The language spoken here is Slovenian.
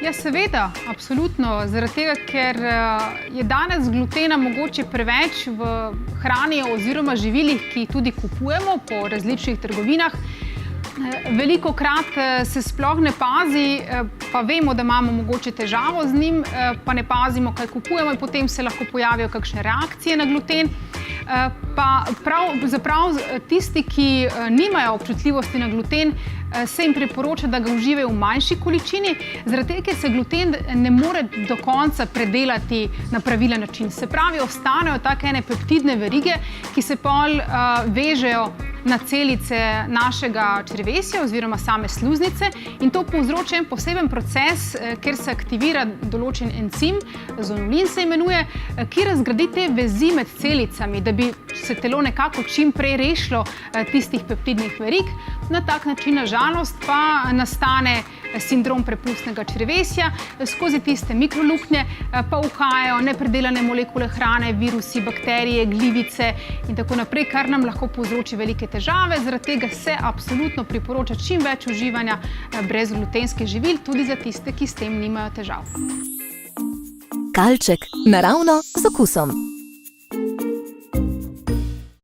Ja, seveda, absolutno, zaradi tega, ker je danes glutena mogoče preveč v hrani oziroma živilih, ki jih tudi kupujemo po različnih trgovinah. Velikokrat se sploh ne pazi, pa vemo, da imamo mogoče težavo z njim, pa ne pazimo, kaj kupujemo in potem se lahko pojavijo kakšne reakcije na gluten. Pa pravzaprav tisti, ki nimajo občutljivosti na gluten, se jim priporoča, da ga uživajo v manjši količini, zaradi tega, ker se gluten ne more do konca predelati na pravilen način. Se pravi, ostanejo take ene peptidne verige, ki se pol vežejo na celice našega črevesja oziroma same sluznice in to povzroča en poseben proces, kjer se aktivira določen encim, zonulin se imenuje, ki razgradi te vezi med celicami, da bi se telo nekako čim prej rešilo tistih peptidnih verig. Na tak način, na žalost, pa nastane sindrom prepustnega črevesja, skozi tiste mikroluknje pa uhajajo nepredelane molekule hrane, virusi, bakterije, glivice in tako naprej, kar nam lahko povzroči velike težave. Zaradi tega se absolutno priporoča čim več uživanja brezglutenskih živil, tudi za tiste, ki s tem nimajo težav. Kalček, naravno z okusom.